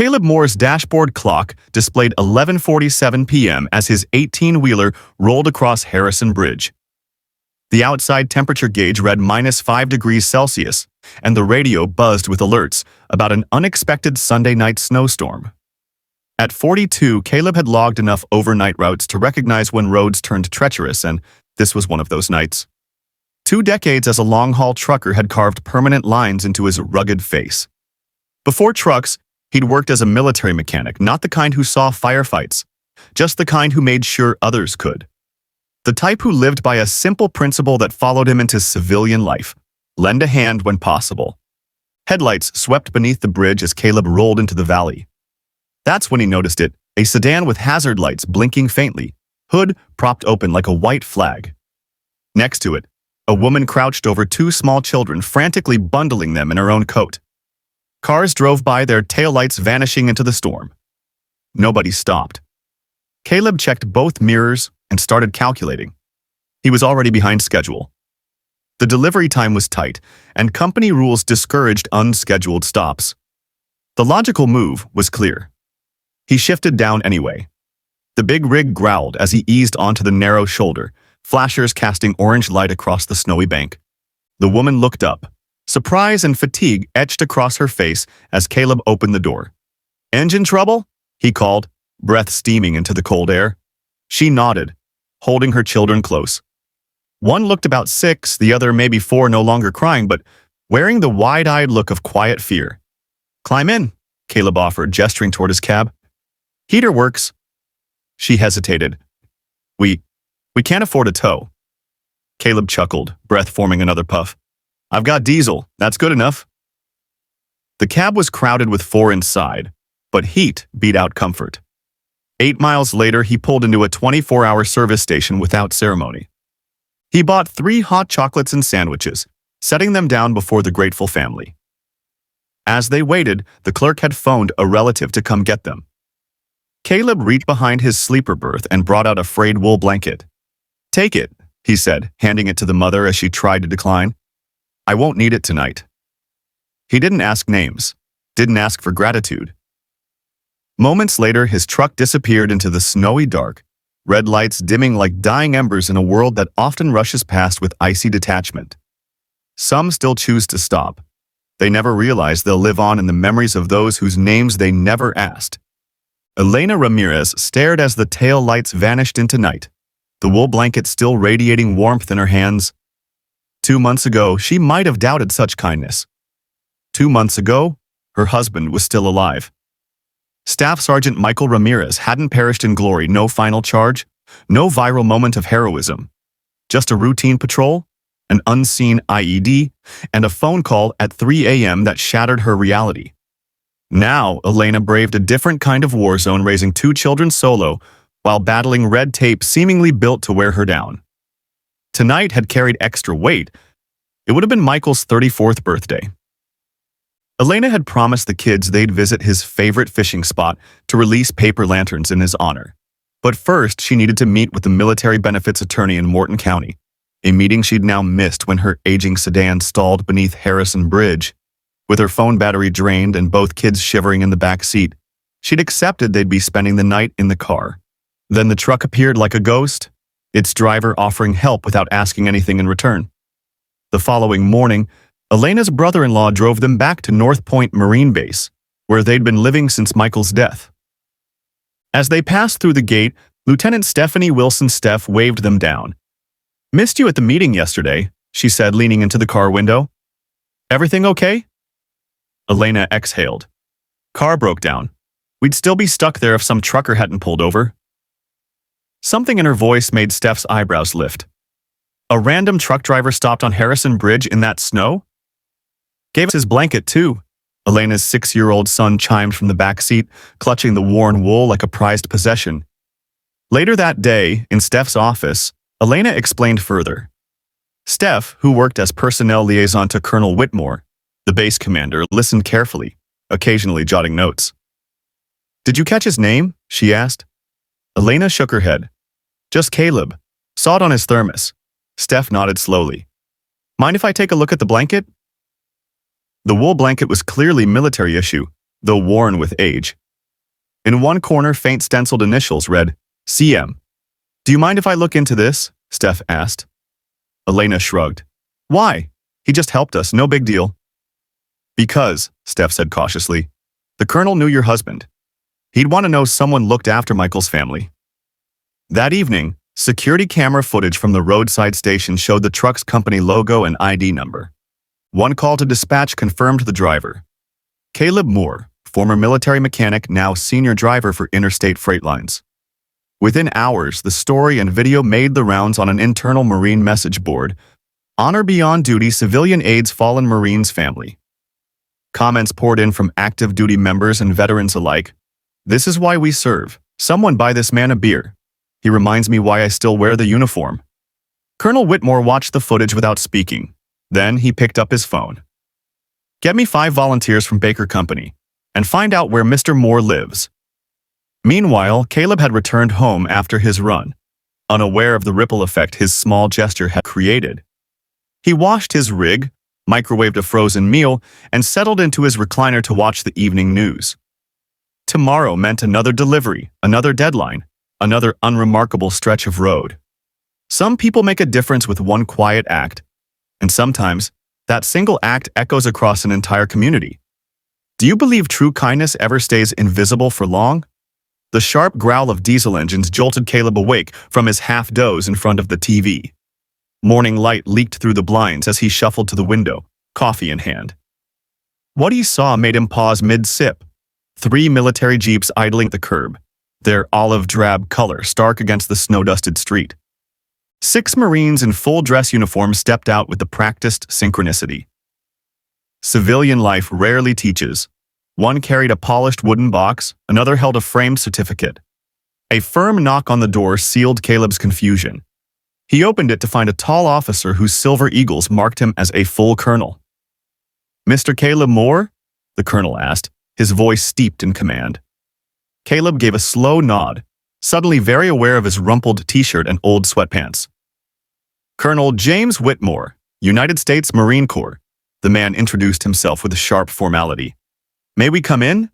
Caleb Moore's dashboard clock displayed 11:47 p.m. as his 18-wheeler rolled across Harrison Bridge. The outside temperature gauge read -5 degrees Celsius, and the radio buzzed with alerts about an unexpected Sunday night snowstorm. At 42, Caleb had logged enough overnight routes to recognize when roads turned treacherous, and this was one of those nights. 2 decades as a long-haul trucker had carved permanent lines into his rugged face. Before trucks, he'd worked as a military mechanic, not the kind who saw firefights, just the kind who made sure others could. The type who lived by a simple principle that followed him into civilian life: lend a hand when possible. Headlights swept beneath the bridge as Caleb rolled into the valley. That's when he noticed it, a sedan with hazard lights blinking faintly, hood propped open like a white flag. Next to it, a woman crouched over 2 small children, frantically bundling them in her own coat. Cars drove by, their taillights vanishing into the storm. Nobody stopped. Caleb checked both mirrors and started calculating. He was already behind schedule. The delivery time was tight, and company rules discouraged unscheduled stops. The logical move was clear. He shifted down anyway. The big rig growled as he eased onto the narrow shoulder, flashers casting orange light across the snowy bank. The woman looked up. Surprise and fatigue etched across her face as Caleb opened the door. "Engine trouble?" he called, breath steaming into the cold air. She nodded, holding her children close. One looked about 6, the other maybe 4, no longer crying, but wearing the wide-eyed look of quiet fear. "Climb in," Caleb offered, gesturing toward his cab. "Heater works." She hesitated. We can't afford a tow." Caleb chuckled, breath forming another puff. "I've got diesel, that's good enough." The cab was crowded with 4 inside, but heat beat out comfort. 8 miles later, he pulled into a 24-hour service station without ceremony. He bought 3 hot chocolates and sandwiches, setting them down before the grateful family. As they waited, the clerk had phoned a relative to come get them. Caleb reached behind his sleeper berth and brought out a frayed wool blanket. "Take it," he said, handing it to the mother as she tried to decline. "I won't need it tonight." He didn't ask names, didn't ask for gratitude. Moments later, his truck disappeared into the snowy dark, red lights dimming like dying embers in a world that often rushes past with icy detachment. Some still choose to stop. They never realize they'll live on in the memories of those whose names they never asked. Elena Ramirez stared as the tail lights vanished into night, the wool blanket still radiating warmth in her hands. 2 months ago, she might have doubted such kindness. 2 months ago, her husband was still alive. Staff Sergeant Michael Ramirez hadn't perished in glory, no final charge, no viral moment of heroism. Just a routine patrol, an unseen IED, and a phone call at 3 a.m. that shattered her reality. Now, Elena braved a different kind of war zone, raising 2 children solo, while battling red tape seemingly built to wear her down. Tonight had carried extra weight. It would have been Michael's 34th birthday. Elena had promised the kids they'd visit his favorite fishing spot to release paper lanterns in his honor. But first, she needed to meet with the military benefits attorney in Morton County, a meeting she'd now missed when her aging sedan stalled beneath Harrison Bridge. With her phone battery drained and both kids shivering in the back seat, she'd accepted they'd be spending the night in the car. Then the truck appeared like a ghost, its driver offering help without asking anything in return. The following morning, Elena's brother-in-law drove them back to North Point Marine Base, where they'd been living since Michael's death. As they passed through the gate, Lieutenant Stephanie Wilson-Steff waved them down. "Missed you at the meeting yesterday," she said, leaning into the car window. "Everything okay?" Elena exhaled. "Car broke down. We'd still be stuck there if some trucker hadn't pulled over." Something in her voice made Steph's eyebrows lift. A random truck driver stopped on Harrison Bridge in that snow? "Gave us his blanket, too," Elena's 6-year-old son chimed from the back seat, clutching the worn wool like a prized possession. Later that day, in Steph's office, Elena explained further. Steph, who worked as personnel liaison to Colonel Whitmore, the base commander, listened carefully, occasionally jotting notes. "Did you catch his name?" she asked. Elena shook her head. "Just Caleb. Saw it on his thermos." Steph nodded slowly. "Mind if I take a look at the blanket?" The wool blanket was clearly military issue, though worn with age. In one corner, faint stenciled initials read, CM. "Do you mind if I look into this?" Steph asked. Elena shrugged. "Why? He just helped us, no big deal." "Because," Steph said cautiously, "the colonel knew your husband. He'd want to know someone looked after Michael's family." That evening, security camera footage from the roadside station showed the truck's company logo and ID number. One call to dispatch confirmed the driver. Caleb Moore, former military mechanic, now senior driver for Interstate Freight Lines. Within hours, the story and video made the rounds on an internal Marine message board. "Honor beyond duty, civilian aids fallen Marines family." Comments poured in from active duty members and veterans alike. "This is why we serve. Someone buy this man a beer. He reminds me why I still wear the uniform." Colonel Whitmore watched the footage without speaking. Then he picked up his phone. "Get me 5 volunteers from Baker Company and find out where Mr. Moore lives." Meanwhile, Caleb had returned home after his run, unaware of the ripple effect his small gesture had created. He washed his rig, microwaved a frozen meal, and settled into his recliner to watch the evening news. Tomorrow meant another delivery, another deadline, another unremarkable stretch of road. Some people make a difference with one quiet act, and sometimes that single act echoes across an entire community. Do you believe true kindness ever stays invisible for long? The sharp growl of diesel engines jolted Caleb awake from his half-doze in front of the TV. Morning light leaked through the blinds as he shuffled to the window, coffee in hand. What he saw made him pause mid-sip. 3 military jeeps idling at the curb, their olive drab color stark against the snow-dusted street. 6 Marines in full dress uniform stepped out with the practiced synchronicity. Civilian life rarely teaches. One carried a polished wooden box, another held a framed certificate. A firm knock on the door sealed Caleb's confusion. He opened it to find a tall officer whose silver eagles marked him as a full colonel. "Mr. Caleb Moore?" the colonel asked, his voice steeped in command. Caleb gave a slow nod, suddenly very aware of his rumpled t-shirt and old sweatpants. "Colonel James Whitmore, United States Marine Corps," the man introduced himself with a sharp formality. "May we come in?"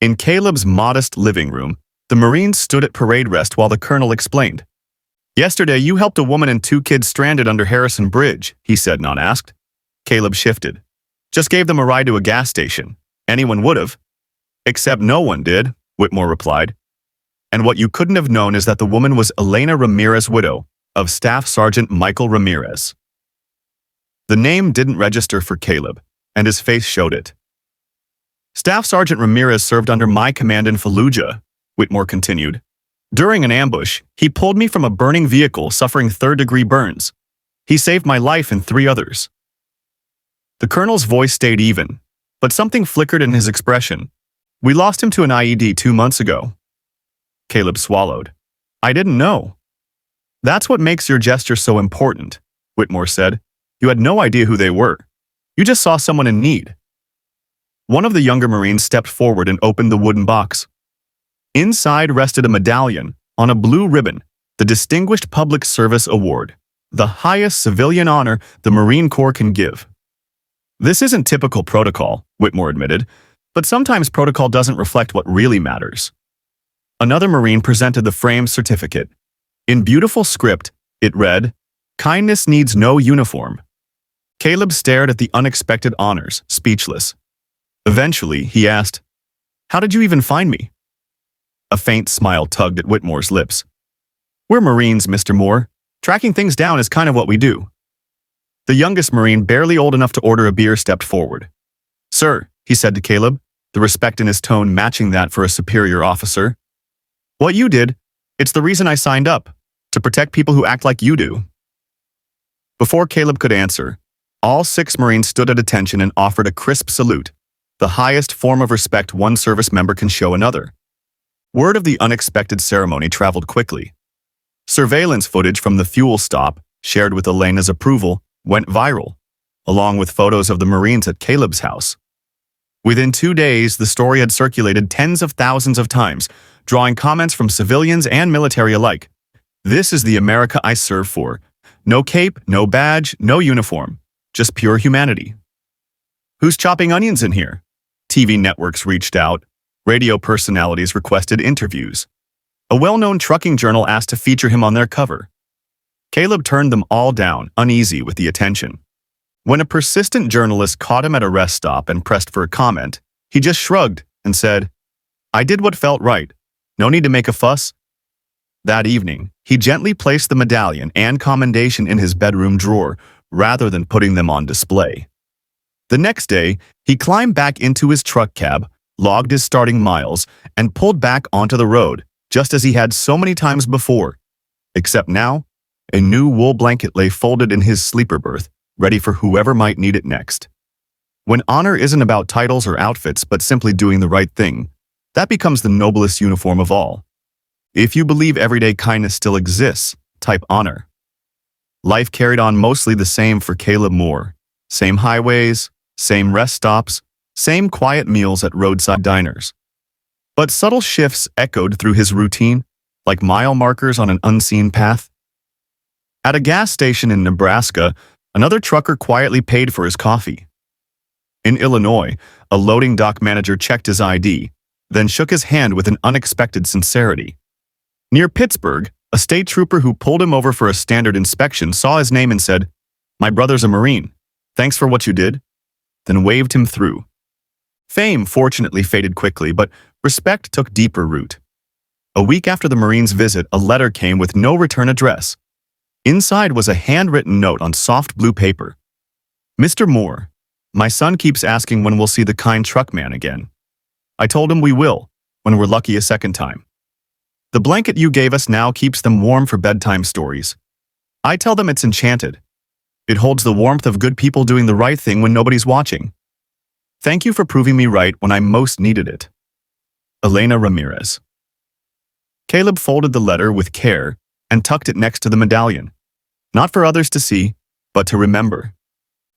In Caleb's modest living room, the Marines stood at parade rest while the colonel explained. "Yesterday, you helped a woman and 2 kids stranded under Harrison Bridge," he said, not asked. Caleb shifted. "Just gave them a ride to a gas station. Anyone would have." "Except no one did," Whitmore replied. "And what you couldn't have known is that the woman was Elena Ramirez, widow of Staff Sergeant Michael Ramirez." The name didn't register for Caleb, and his face showed it. "Staff Sergeant Ramirez served under my command in Fallujah," Whitmore continued. "During an ambush, he pulled me from a burning vehicle suffering 3rd-degree burns. He saved my life and 3 others." The colonel's voice stayed even, but something flickered in his expression. "We lost him to an IED 2 months ago." Caleb swallowed. "I didn't know." "That's what makes your gesture so important," Whitmore said. "You had no idea who they were. You just saw someone in need." One of the younger Marines stepped forward and opened the wooden box. Inside rested a medallion, on a blue ribbon, the Distinguished Public Service Award, the highest civilian honor the Marine Corps can give. "This isn't typical protocol," Whitmore admitted, "but sometimes protocol doesn't reflect what really matters." Another Marine presented the framed certificate. In beautiful script, it read, "Kindness needs no uniform." Caleb stared at the unexpected honors, speechless. Eventually, he asked, "How did you even find me?" A faint smile tugged at Whitmore's lips. "We're Marines, Mr. Moore. Tracking things down is kind of what we do." The youngest Marine, barely old enough to order a beer, stepped forward. "Sir," he said to Caleb, the respect in his tone matching that for a superior officer. "What you did, it's the reason I signed up, to protect people who act like you do." Before Caleb could answer, all 6 Marines stood at attention and offered a crisp salute, the highest form of respect one service member can show another. Word of the unexpected ceremony traveled quickly. Surveillance footage from the fuel stop, shared with Elena's approval, went viral, along with photos of the Marines at Caleb's house. Within 2 days, the story had circulated tens of thousands of times, drawing comments from civilians and military alike. "This is the America I serve for. No cape, no badge, no uniform. Just pure humanity." "Who's chopping onions in here?" TV networks reached out. Radio personalities requested interviews. A well-known trucking journal asked to feature him on their cover. Caleb turned them all down, uneasy with the attention. When a persistent journalist caught him at a rest stop and pressed for a comment, he just shrugged and said, "I did what felt right. No need to make a fuss." That evening, he gently placed the medallion and commendation in his bedroom drawer rather than putting them on display. The next day, he climbed back into his truck cab, logged his starting miles, and pulled back onto the road, just as he had so many times before. Except now, a new wool blanket lay folded in his sleeper berth, ready for whoever might need it next. When honor isn't about titles or outfits but simply doing the right thing, that becomes the noblest uniform of all. If you believe everyday kindness still exists, type honor. Life carried on mostly the same for Caleb Moore. Same highways, same rest stops, same quiet meals at roadside diners. But subtle shifts echoed through his routine, like mile markers on an unseen path. At a gas station in Nebraska, another trucker quietly paid for his coffee. In Illinois, a loading dock manager checked his ID, then shook his hand with an unexpected sincerity. Near Pittsburgh, a state trooper who pulled him over for a standard inspection saw his name and said, "My brother's a Marine. Thanks for what you did," then waved him through. Fame fortunately faded quickly, but respect took deeper root. A week after the Marine's visit, a letter came with no return address. Inside was a handwritten note on soft blue paper. "Mr. Moore, my son keeps asking when we'll see the kind truck man again. I told him we will, when we're lucky a second time. The blanket you gave us now keeps them warm for bedtime stories. I tell them it's enchanted. It holds the warmth of good people doing the right thing when nobody's watching. Thank you for proving me right when I most needed it. Elena Ramirez." Caleb folded the letter with care and tucked it next to the medallion. Not for others to see, but to remember.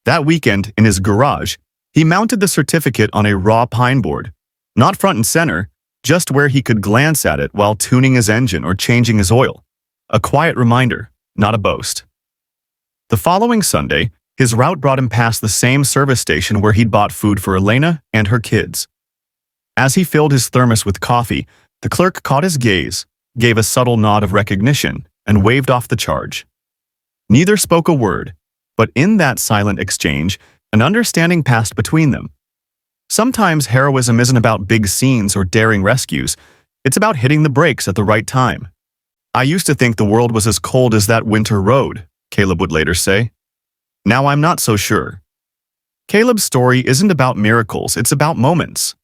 That weekend, in his garage, he mounted the certificate on a raw pine board, not front and center, just where he could glance at it while tuning his engine or changing his oil. A quiet reminder, not a boast. The following Sunday, his route brought him past the same service station where he'd bought food for Elena and her kids. As he filled his thermos with coffee, the clerk caught his gaze, gave a subtle nod of recognition, and waved off the charge. Neither spoke a word, but in that silent exchange, an understanding passed between them. Sometimes heroism isn't about big scenes or daring rescues. It's about hitting the brakes at the right time. "I used to think the world was as cold as that winter road," Caleb would later say. "Now I'm not so sure." Caleb's story isn't about miracles, it's about moments.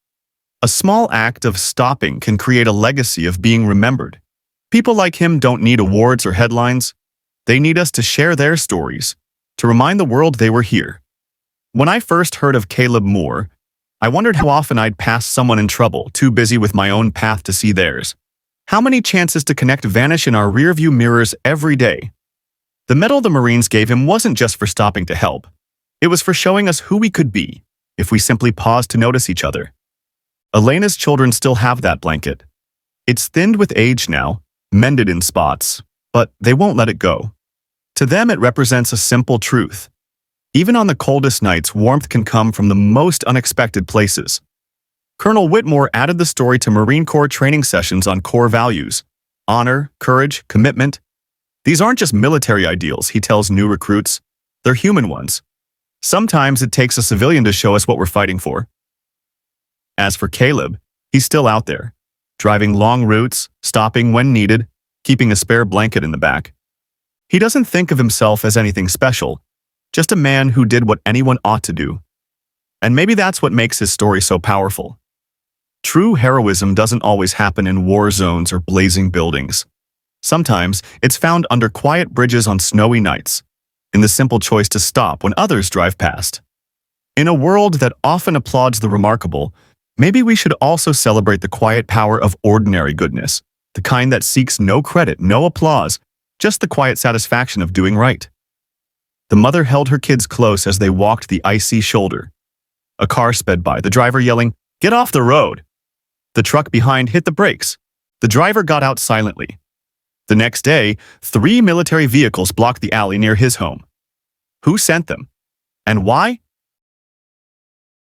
A small act of stopping can create a legacy of being remembered. People like him don't need awards or headlines. They need us to share their stories, to remind the world they were here. When I first heard of Caleb Moore, I wondered how often I'd pass someone in trouble, too busy with my own path to see theirs. How many chances to connect vanish in our rearview mirrors every day? The medal the Marines gave him wasn't just for stopping to help. It was for showing us who we could be, if we simply paused to notice each other. Elena's children still have that blanket. It's thinned with age now, mended in spots, but they won't let it go. To them, it represents a simple truth. Even on the coldest nights, warmth can come from the most unexpected places. Colonel Whitmore added the story to Marine Corps training sessions on core values: honor, courage, commitment. These aren't just military ideals, he tells new recruits. They're human ones. Sometimes it takes a civilian to show us what we're fighting for. As for Caleb, he's still out there, driving long routes, stopping when needed, keeping a spare blanket in the back. He doesn't think of himself as anything special, just a man who did what anyone ought to do. And maybe that's what makes his story so powerful. True heroism doesn't always happen in war zones or blazing buildings. Sometimes it's found under quiet bridges on snowy nights, in the simple choice to stop when others drive past. In a world that often applauds the remarkable, maybe we should also celebrate the quiet power of ordinary goodness, the kind that seeks no credit, no applause, just the quiet satisfaction of doing right. The mother held her kids close as they walked the icy shoulder. A car sped by, the driver yelling, "Get off the road!" The truck behind hit the brakes. The driver got out silently. The next day, 3 military vehicles blocked the alley near his home. Who sent them? And why?